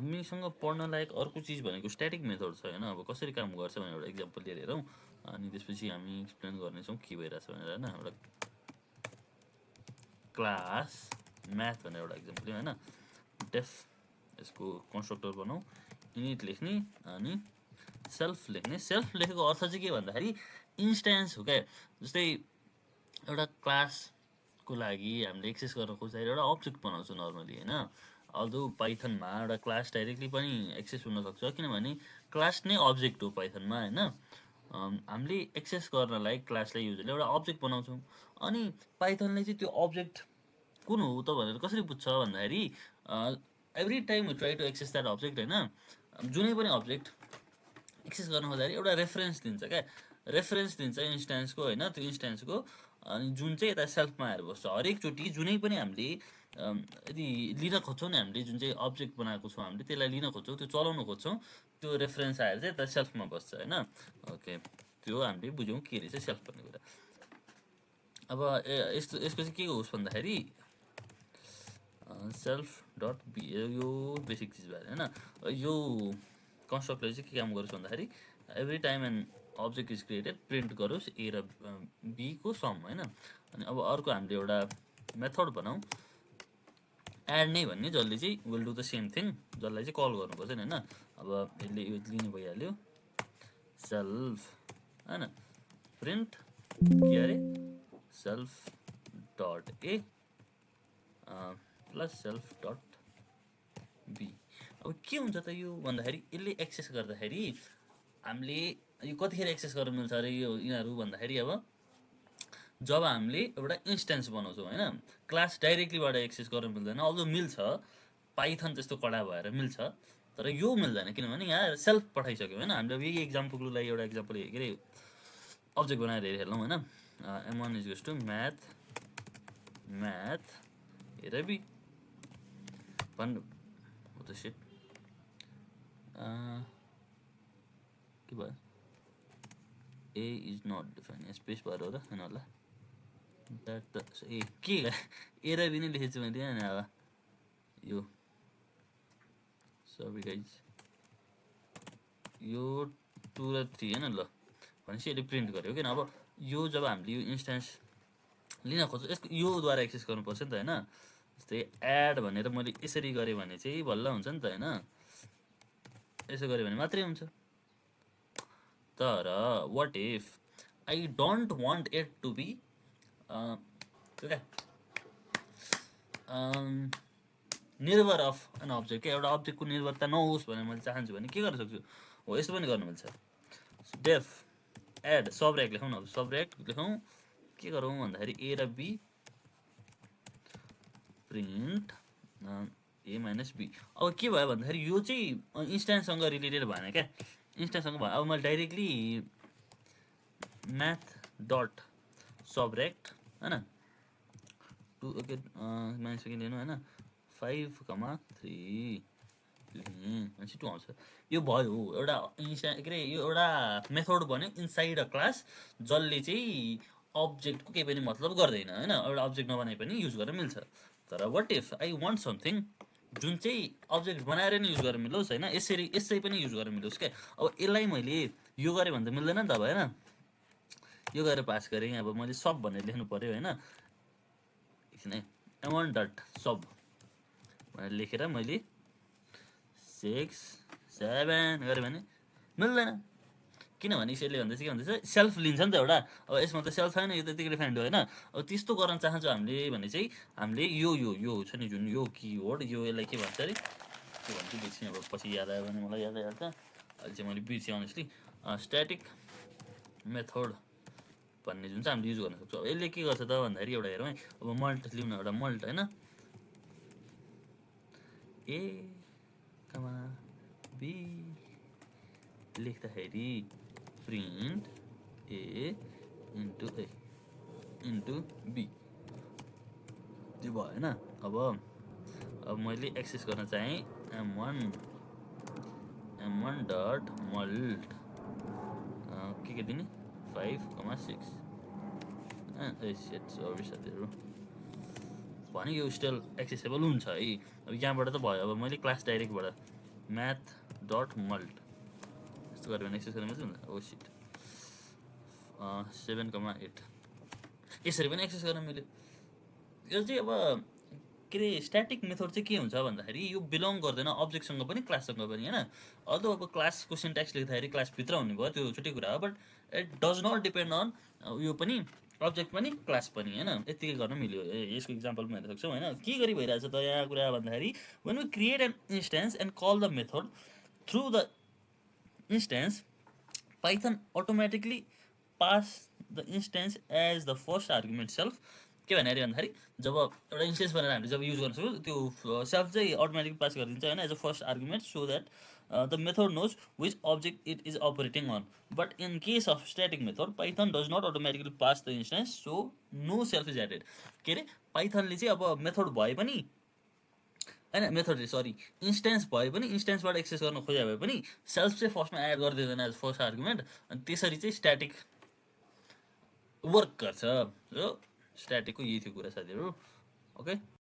हामीसँग पढ्न लायक अर्को चिज भनेको स्ट्याटिक मेथड छ होइन। अब कसरी काम गर्छ भनेर एउटा इक्जाम्पल लिएर हेरौँ, अनि त्यसपछि हामी एक्सप्लेन गर्नेछौँ के भइरहेछ भनेर होइन। एउटा क्लास म्याथ भनेर एउटा इक्जाम्पल लिउँ होइन। डेफ यसको कन्स्ट्रक्टर बनाऊ, इनिट लेख्ने अनि सेल्फ लेख्ने। सेल्फ लेखेको अर्थ चाहिँ के भन्दाखेरि इन्स्ट्यान्स हो क्या। जस्तै एउटा क्लासको लागि हामीले एक्सेस गर्न खोज्दाखेरि एउटा अब्जेक्ट बनाउँछौँ नर्मली होइन। अल्दो पाइथनमा एउटा क्लास डाइरेक्टली पनि एक्सेस हुनसक्छ, किनभने क्लास नै अब्जेक्ट हो पाइथनमा होइन। हामीले एक्सेस गर्नलाई क्लासलाई युजरले एउटा अब्जेक्ट बनाउँछौँ, अनि पाइथनले चाहिँ त्यो अब्जेक्ट कुन हो त भनेर कसरी बुझ्छ भन्दाखेरि every time we try to access that object होइन। जुनै पनि अब्जेक्ट एक्सेस गर्न खोज्दाखेरि एउटा रेफरेन्स दिन्छ क्या, रेफरेन्स दिन्छ इन्स्ट्यान्सको होइन, त्यो इन्स्ट्यान्सको। अनि जुन चाहिँ यता सेल्फमा आएर बस्छ। हरेकचोटि जुनै पनि हामीले यदि लिन खोज्छौँ नि, हामीले जुन चाहिँ अब्जेक्ट बनाएको छौँ हामीले त्यसलाई लिन खोज्छौँ, त्यो चलाउन खोज्छौँ, त्यो रेफरेन्स आएर चाहिँ यता सेल्फमा बस्छ होइन। ओके, त्यो हामीले बुझ्यौँ के रहेछ सेल्फ भन्ने कुरा। अब यसको चाहिँ के होस् भन्दाखेरि सेल्फ डट बी, यो बेसिक चिज भयो होइन। यो कन्स्ट्रक्टले चाहिँ के काम गरोस् भन्दाखेरि every time an object is created print गरोस् ए र बीको सम होइन। अनि अब अर्को हामीले एउटा मेथड बनाऊ एड नै भन्ने, जसले चाहिँ will do the same thing, जसलाई चाहिँ कल गर्नुपर्छ नि होइन। अब यसले यो लिने भइहाल्यो सेल्फ होइन, प्रिन्ट के अरे सेल्फ डट ए प्लस सेल्फ डट बी। अब के हुन्छ त यो भन्दाखेरि यसले एक्सेस गर्दाखेरि हामीले यो कतिखेर एक्सेस गर्न मिल्छ अरे यो यिनीहरू भन्दाखेरि अब जब हामीले एउटा इन्स्ट्यान्स बनाउँछौँ होइन। क्लास डाइरेक्टलीबाट एक्सेस गर्न मिल्दैन, अल्दो मिल्छ, पाइथन त्यस्तो कडा भएर मिल्छ, तर यो मिल्दैन किनभने यहाँ सेल्फ पठाइसक्यो होइन। हामीले अब यही इक्जाम्पलको लागि एउटा इक्जाम्पल के अरे अब्जेक्ट बनाएर हेर्छौँ होइन। m1 इज टु म्याथ हेर बी भन् हो त सेट के भयो, ए इज नट डिफाइन, स्पेस भएर हो त होइन होला द्याट त ए के ए र बी नै लेखेको छु मैले होइन। अब यो सबै गाइज यो 2 र 3 होइन। ल भनेपछि यसले प्रिन्ट गर्यो किन। अब यो जब हामीले यो इन्स्ट्यान्स लिन खोज्छौँ यसको योद्वारा एक्सेस गर्नुपर्छ नि त होइन। जस्तै एड भनेर मैले यसरी गरेँ भने चाहिँ बल्ल हुन्छ नि त होइन, यसो गरेँ भने मात्रै हुन्छ। तर what if I don't want it to be क्या निर्भर अफ एन अब्जेक्ट, क्या एउटा अब्जेक्टको निर्भरता नहोस् भनेर मैले चाहन्छु भने के गर्न सक्छु, हो यस्तो पनि गर्नु मिल्छ। डेफ एड सबरेक्ट लेखौँ न, अब सबरेक्ट लेखौँ के गरौँ भन्दाखेरि ए र B print A minus B. अब के भयो भन्दाखेरि यो चाहिँ इन्स्ट्यान्ससँग रिलेटेड भएन क्या, इन्स्ट्यान्ससँग भयो। अब मैले डाइरेक्टली म्याथ डट सबरेक्ट होइन 2 ओके माइनस सेकेन्ड लिनु होइन 5,3 भनेपछि 2 आउँछ। यो भयो एउटा के अरे यो एउटा मेथड भन्यो इनसाइड अ क्लास, जसले चाहिँ अब्जेक्टको केही पनि मतलब गर्दैन होइन। एउटा अब्जेक्ट नबनाए पनि युज गर्न मिल्छ। तर what if I want something जुन चाहिँ अब्जेक्ट बनाएर नै युज गर्न मिलोस् होइन, यसै पनि युज गर्न मिलोस् क्या। अब यसलाई मैले यो गरेँ भने त मिल्दैन नि त अब होइन। यो गरेर पास गरेँ, अब मैले सब भनेर लेख्नु पऱ्यो होइन। एकछिन है, m1 डट सब भनेर लेखेर मैले 6 7 गरेँ भने मिल्दैन, किनभने यसले भन्दा चाहिँ के भन्दैछ सेल्फ लिन्छ नि त एउटा। अब यसमा त सेल्फ छैन, यो त यतिकै डिफाइन्ड हो होइन। अब त्यस्तो गर्न चाहन्छौँ हामीले भने चाहिँ हामीले यो छ नि जुन यो किवर्ड, यो यसलाई के भन्छ अरे के भन्छु बिर्सेँ, अब पछि याद आयो भने मलाई याद आइहाल्छ, अहिले चाहिँ मैले बिर्सेँ अनेस्टली। स्ट्याटिक मेथड भन्ने जुन चाहिँ हामीले युज गर्न सक्छौँ। अब यसले के गर्छ त भन्दाखेरि एउटा हेरौँ है। अब मल्ट लिउँ न, एउटा मल्ट होइन, ए कमा बी लेख्दाखेरि प्रिन्ट ए इन्टु बी त्यो भयो होइन। अब मैले एक्सेस गर्न चाहेँ m1 डट मल्ट के दिने 5,6 सरी साथीहरू भने यो स्टिल एक्सेसेबल हुन्छ है। अब यहाँबाट त भयो, अब मैले क्लास डाइरेक्टबाट म्याथ डट मल्ट यस्तो गऱ्यो भने एक्सेस गर्ने मात्रै हुन्छ। ओ सिट 7,8 यसरी पनि एक्सेस गर्न मिल्यो। यो चाहिँ अब के अरे स्ट्याटिक मेथड चाहिँ के हुन्छ भन्दाखेरि यो बिलोङ गर्दैन अब्जेक्टसँग पनि क्लाससँग पनि होइन। अल्दो अब क्लासको सिन्ट्याक्स लेख्दाखेरि क्लासभित्र हुने भयो त्यो छुट्टै कुरा हो, but it does not depend on यो पनि अब्जेक्ट पनि क्लास पनि होइन। यतिकै गर्न मिल्यो। यसको इक्जाम्पल पनि हेर्न सक्छौँ होइन। के गरी भइरहेछ त यहाँ कुरा भन्दाखेरि when we create an instance and call the method through the instance Python automatically pass the instance as the first argument self. के भन्दाखेरि जब एउटा इन्स्टेन्स भनेर हामीले जब युज गर्न सक्छौँ त्यो सेल्फ चाहिँ अटोमेटिक पास गरिदिन्छ होइन as a first argument, so that the method knows which object it is operating on. But in case of static method Python does not automatically pass the instance, so no self is added. के अरे पाइथनले चाहिँ अब method भए पनि होइन, method sorry instance भए पनि इन्स्टेन्सबाट access गर्न खोजे भए पनि सेल्फ चाहिँ फर्स्टमा एड गरिदिँदैन एज फर्स्ट आर्गुमेन्ट, अनि त्यसरी चाहिँ स्ट्याटिक वर्क गर्छ। हो स्ट्याटिकको यही थियो कुरा साथीहरू। ओके।